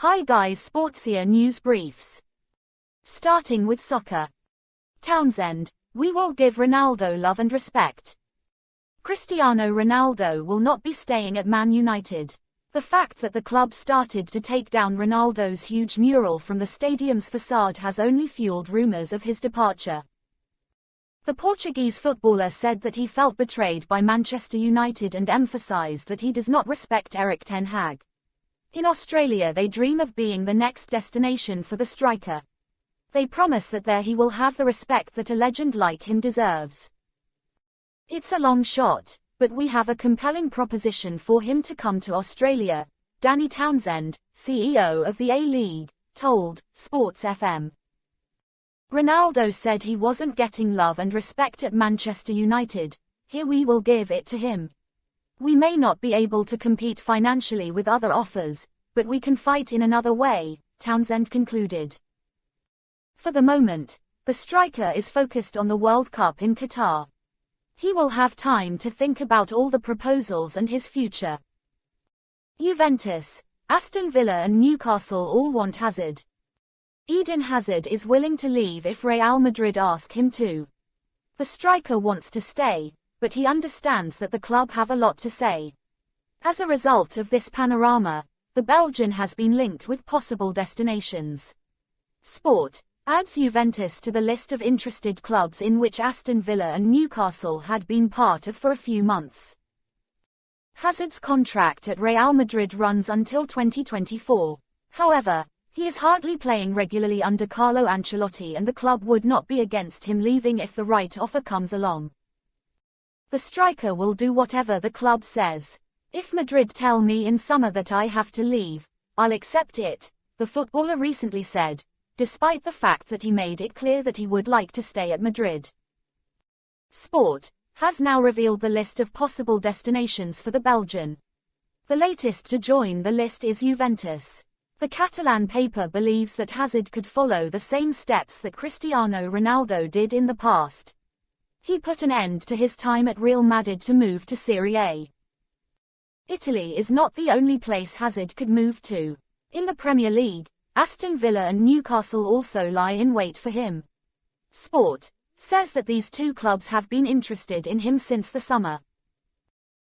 Hi guys, Sportsia News Briefs. Starting with soccer. Townsend, we will give Ronaldo love and respect. Cristiano Ronaldo will not be staying at Man United. The fact that the club started to take down Ronaldo's huge mural from the stadium's facade has only fueled rumors of his departure. The Portuguese footballer said that he felt betrayed by Manchester United and emphasized that he does not respect Erik ten Hag. In Australia they dream of being the next destination for the striker. They promise that there he will have the respect that a legend like him deserves. It's a long shot, but we have a compelling proposition for him to come to Australia, Danny Townsend, CEO of the A-League, told Sports FM. Ronaldo said he wasn't getting love and respect at Manchester United. Here we will give it to him. We may not be able to compete financially with other offers, but we can fight in another way, Townsend concluded. For the moment, the striker is focused on the World Cup in Qatar. He will have time to think about all the proposals and his future. Juventus, Aston Villa and Newcastle all want Hazard. Eden Hazard is willing to leave if Real Madrid ask him to. The striker wants to stay, but he understands that the club have a lot to say. As a result of this panorama, the Belgian has been linked with possible destinations. Sport adds Juventus to the list of interested clubs in which Aston Villa and Newcastle had been part of for a few months. Hazard's contract at Real Madrid runs until 2024. However, he is hardly playing regularly under Carlo Ancelotti and the club would not be against him leaving if the right offer comes along. The striker will do whatever the club says. If Madrid tell me in summer that I have to leave, I'll accept it, the footballer recently said, despite the fact that he made it clear that he would like to stay at Madrid. Sport has now revealed the list of possible destinations for the Belgian. The latest to join the list is Juventus. The Catalan paper believes that Hazard could follow the same steps that Cristiano Ronaldo did in the past. He put an end to his time at Real Madrid to move to Serie A. Italy is not the only place Hazard could move to. In the Premier League, Aston Villa and Newcastle also lie in wait for him. Sport says that these two clubs have been interested in him since the summer.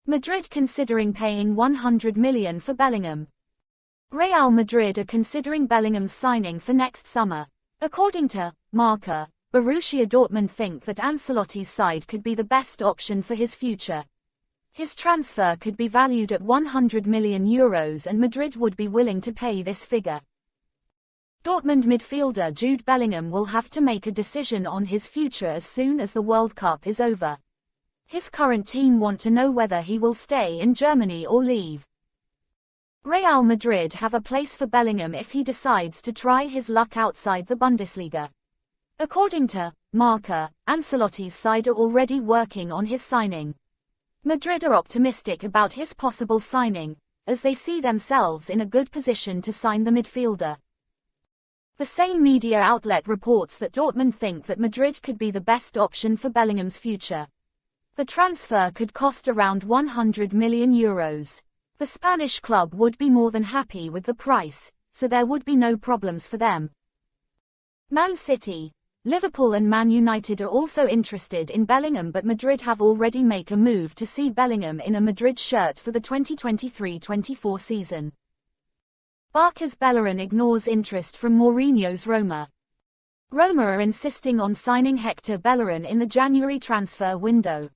Madrid considering paying $100 million for Bellingham. Real Madrid are considering Bellingham's signing for next summer. According to Marca, Borussia Dortmund think that Ancelotti's side could be the best option for his future. His transfer could be valued at €100 million and Madrid would be willing to pay this figure. Dortmund midfielder Jude Bellingham will have to make a decision on his future as soon as the World Cup is over. His current team want to know whether he will stay in Germany or leave. Real Madrid have a place for Bellingham if he decides to try his luck outside the Bundesliga. According to Marca, Ancelotti's side are already working on his signing. Madrid are optimistic about his possible signing, as they see themselves in a good position to sign the midfielder. The same media outlet reports that Dortmund think that Madrid could be the best option for Bellingham's future. The transfer could cost around €100 million. The Spanish club would be more than happy with the price, so there would be no problems for them. Man City, Liverpool and Man United are also interested in Bellingham, but Madrid have already made a move to see Bellingham in a Madrid shirt for the 2023-24 season. Barca's Bellerin ignores interest from Mourinho's Roma. Roma are insisting on signing Hector Bellerin in the January transfer window.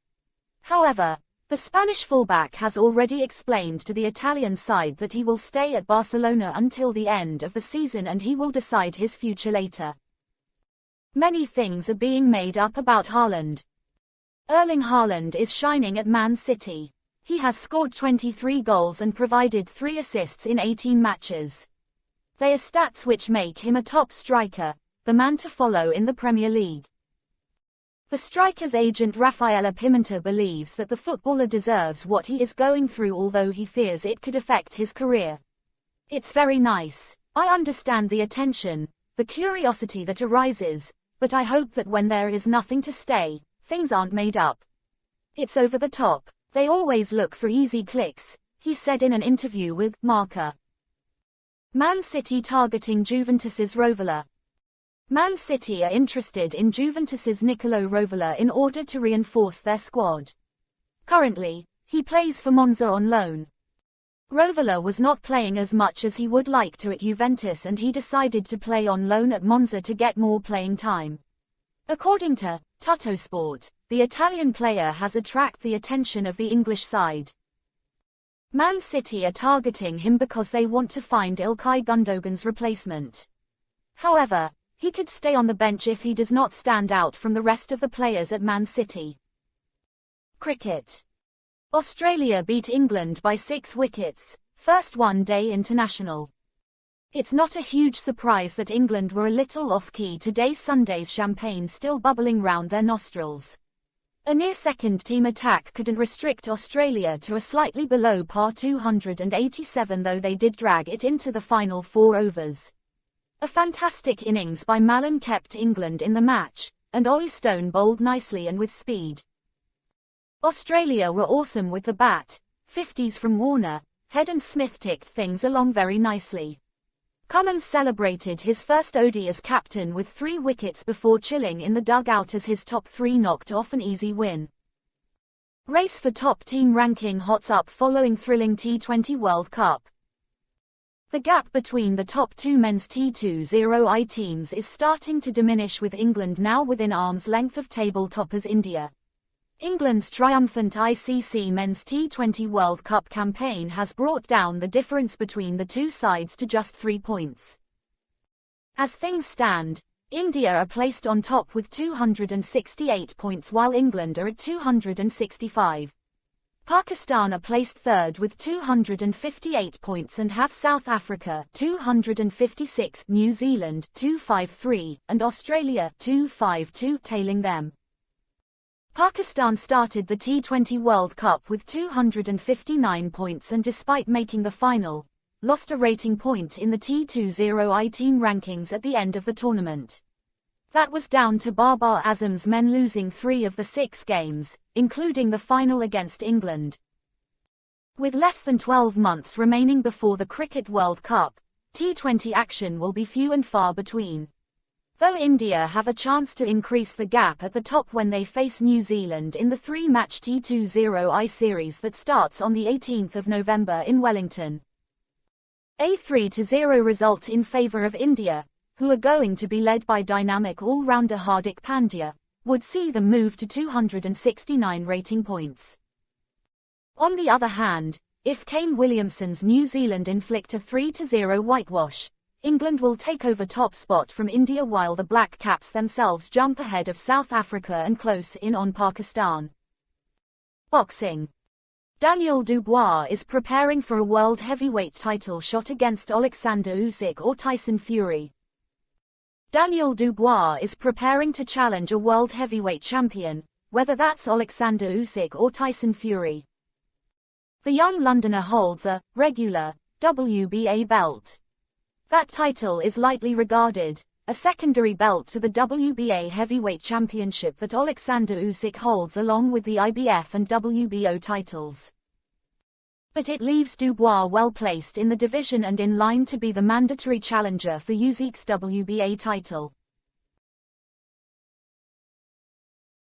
However, the Spanish fullback has already explained to the Italian side that he will stay at Barcelona until the end of the season and he will decide his future later. Many things are being made up about Haaland. Erling Haaland is shining at Man City. He has scored 23 goals and provided 3 assists in 18 matches. They are stats which make him a top striker, the man to follow in the Premier League. The striker's agent Rafaela Pimenta believes that the footballer deserves what he is going through, although he fears it could affect his career. It's very nice. I understand the attention, the curiosity that arises, but I hope that when there is nothing to stay, things aren't made up. It's over the top. They always look for easy clicks, he said in an interview with Marca. Man City targeting Juventus Rovella. Man City are interested in Juventus' Niccolò Rovella in order to reinforce their squad. Currently, he plays for Monza on loan. Rovella was not playing as much as he would like to at Juventus, and he decided to play on loan at Monza to get more playing time. According to Tuttosport, the Italian player has attracted the attention of the English side. Man City are targeting him because they want to find Ilkay Gundogan's replacement. However, he could stay on the bench if he does not stand out from the rest of the players at Man City. Cricket. Australia beat England by 6 wickets, first one-day international. It's not a huge surprise that England were a little off-key today. Sunday's champagne still bubbling round their nostrils. A near second-team attack couldn't restrict Australia to a slightly below par 287, though they did drag it into the final 4 overs. A fantastic innings by Mallon kept England in the match, and Oleksandr bowled nicely and with speed. Australia were awesome with the bat, 50s from Warner, Head and Smith ticked things along very nicely. Cummins celebrated his first ODI as captain with 3 wickets before chilling in the dugout as his top 3 knocked off an easy win. Race for top team ranking hots up following thrilling T20 World Cup. The gap between the top 2 men's T20I teams is starting to diminish, with England now within arm's length of table toppers India. England's triumphant ICC Men's T20 World Cup campaign has brought down the difference between the two sides to just 3 points. As things stand, India are placed on top with 268 points while England are at 265. Pakistan are placed third with 258 points and have South Africa 256, New Zealand 253, and Australia 252 tailing them. Pakistan started the T20 World Cup with 259 points and, despite making the final, lost a rating point in the T20I team rankings at the end of the tournament. That was down to Babar Azam's men losing 3 of the 6 games, including the final against England. With less than 12 months remaining before the Cricket World Cup, T20 action will be few and far between. Though India have a chance to increase the gap at the top when they face New Zealand in the 3-match T20I series that starts on the 18th of November in Wellington. A 3-0 result in favour of India, who are going to be led by dynamic all-rounder Hardik Pandya, would see them move to 269 rating points. On the other hand, if Kane Williamson's New Zealand inflict a 3-0 whitewash, England will take over top spot from India while the Black Caps themselves jump ahead of South Africa and close in on Pakistan. Boxing. Daniel Dubois is preparing for a world heavyweight title shot against Oleksandr Usyk or Tyson Fury. Daniel Dubois is preparing to challenge a world heavyweight champion, whether that's Oleksandr Usyk or Tyson Fury. The young Londoner holds a regular WBA belt. That title is lightly regarded, a secondary belt to the WBA heavyweight championship that Oleksandr Usyk holds along with the IBF and WBO titles. But it leaves Dubois well placed in the division and in line to be the mandatory challenger for Usyk's WBA title.